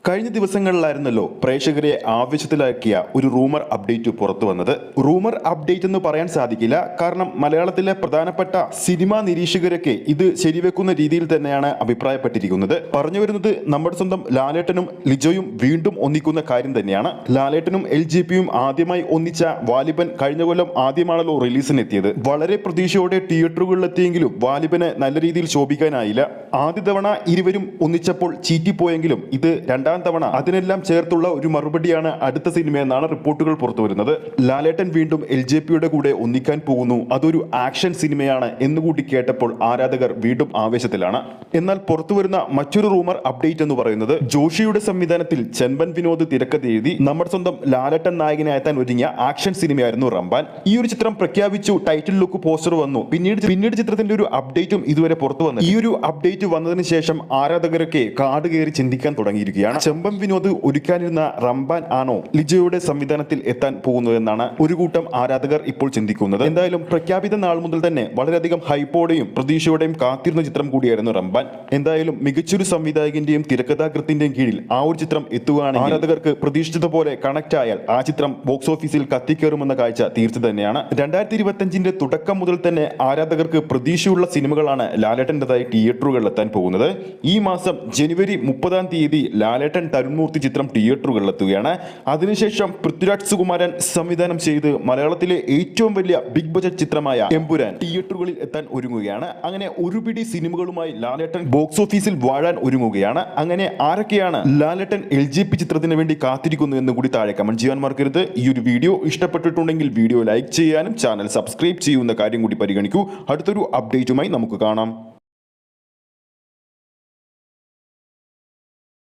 കഴിഞ്ഞ ദിവസങ്ങളിലായിരുന്നല്ലോ പ്രേക്ഷകരെ ആവേശത്തിലാക്കിയ ഒരു റൂമർ അപ്ഡേറ്റ് പുറത്തു വന്നത്. റൂമർ അപ്ഡേറ്റ് എന്ന് പറയാൻ സാധിക്കില്ല, കാരണം മലയാളത്തിലെ പ്രധാനപ്പെട്ട സിനിമാ നിരീക്ഷകരൊക്കെ ഇത് ശരിവെക്കുന്ന രീതിയിൽ തന്നെയാണ് അഭിപ്രായപ്പെട്ടിരിക്കുന്നത്. പറഞ്ഞു വരുന്നത് നമ്മുടെ സ്വന്തം ലാലേട്ടനും ലിജോയും വീണ്ടും ഒന്നിക്കുന്ന കാര്യം തന്നെയാണ്. ലാലേട്ടനും LJPയും ആദ്യമായി ഒന്നിച്ച വാലിബൻ കഴിഞ്ഞ കൊല്ലം ആദ്യമാണല്ലോ റിലീസിനെത്തിയത്. വളരെ പ്രതീക്ഷയോടെ തിയേറ്ററുകളിലെത്തിയെങ്കിലും വാലിബന് നല്ല രീതിയിൽ ശോഭിക്കാനായില്ല. ആദ്യ തവണ ഇരുവരും ഒന്നിച്ചപ്പോൾ ചീറ്റിപ്പോയെങ്കിലും ഇത് രണ്ടാം തവണ അതിനെല്ലാം ചേർത്തുള്ള ഒരു മറുപടിയാണ് അടുത്ത സിനിമയെന്നാണ് റിപ്പോർട്ടുകൾ പുറത്തു വരുന്നത്. ലാലേട്ടൻ വീണ്ടും LJPയുടെ കൂടെ ഒന്നിക്കാൻ പോകുന്നു, അതൊരു ആക്ഷൻ സിനിമയാണ് എന്നുകൂടി കേട്ടപ്പോൾ ആരാധകർ വീണ്ടും ആവേശത്തിലാണ്. എന്നാൽ പുറത്തു വരുന്ന മറ്റൊരു റൂമർ അപ്ഡേറ്റ് എന്ന് പറയുന്നത് ജോഷിയുടെ സംവിധാനത്തിൽ ചെമ്പൻ വിനോദ് തിരക്കഥ എഴുതി നമ്മുടെ സ്വന്തം ലാലേട്ടൻ നായകനായെത്താൻ ഒരുങ്ങിയ ആക്ഷൻ സിനിമയായിരുന്നു റംബാൻ. ഈ ഒരു ചിത്രം പ്രഖ്യാപിച്ചു, ടൈറ്റിൽ ലുക്ക് പോസ്റ്റർ വന്നു. പിന്നീട് ചിത്രത്തിന്റെ ഒരു അപ്ഡേറ്റും ഇതുവരെ പുറത്തു വന്നു. ഈ ഒരു അപ്ഡേറ്റ് വന്നതിന് ശേഷം ആരാധകരൊക്കെ കാട് കയറി ചിന്തിക്കാൻ തുടങ്ങിയിരിക്കുകയാണ്. ചെമ്പൻ വിനോദ് ഒരുക്കാനിരുന്ന റംബാൻ ആണോ ലിജോയുടെ സംവിധാനത്തിൽ എത്താൻ പോകുന്നതെന്നാണ് ഒരു കൂട്ടം ആരാധകർ ഇപ്പോൾ ചിന്തിക്കുന്നത്. എന്തായാലും പ്രഖ്യാപിത നാൾ മുതൽ തന്നെ വളരെയധികം ഹൈപ്പോടെയും പ്രതീക്ഷയോടെയും കാത്തിരുന്ന ചിത്രം കൂടിയായിരുന്നു റംബാൻ. എന്തായാലും മികച്ചൊരു സംവിധായകന്റെയും തിരക്കഥാകൃത്തിന്റെയും കീഴിൽ ആ ഒരു ചിത്രം എത്തുകയാണെങ്കിൽ ആരാധകർക്ക് പ്രതീക്ഷിച്ചതുപോലെ കണക്ട് ആയാൽ ആ ചിത്രം ബോക്സ് ഓഫീസിൽ കത്തിക്കേറുമെന്ന കാഴ്ച തീർച്ച തന്നെയാണ്. 2025 തുടക്കം മുതൽ തന്നെ ആരാധകർക്ക് പ്രതീക്ഷയുള്ള സിനിമകളാണ് ലാലേട്ടൻ്റെതായി തിയേറ്ററുകളിൽ എത്താൻ പോകുന്നത്. ഈ മാസം ജനുവരി 30 ലാലേട്ടൻ തരുൺമൂർത്തി ചിത്രം തിയേറ്ററുകളിലെത്തുകയാണ്. അതിനുശേഷം പൃഥ്വിരാജ് സുകുമാരൻ സംവിധാനം ചെയ്ത് മലയാളത്തിലെ ഏറ്റവും വലിയ ബിഗ് ബജറ്റ് ചിത്രമായ എമ്പുരാൻ തിയേറ്ററുകളിൽ എത്താൻ ഒരുങ്ങുകയാണ്. അങ്ങനെ ഒരു പിടി സിനിമകളുമായി ലാലേട്ടൻ ബോക്സ് ഓഫീസിൽ വാഴാൻ ഒരുങ്ങുകയാണ്. അങ്ങനെ ആരൊക്കെയാണ് ലാലേട്ടൻ LJP ചിത്രത്തിന് വേണ്ടി കാത്തിരിക്കുന്നു എന്ന് കൂടി താഴെ കമന്റ് ചെയ്യാൻ മറക്കരുത്. ഈ ഒരു വീഡിയോ ഇഷ്ടപ്പെട്ടിട്ടുണ്ടെങ്കിൽ വീഡിയോ ലൈക്ക് ചെയ്യാനും ചാനൽ സബ്സ്ക്രൈബ് ചെയ്യുന്ന കാര്യം കൂടി പരിഗണിക്കൂ. അടുത്തൊരു അപ്ഡേറ്റുമായി നമുക്ക് കാണാം.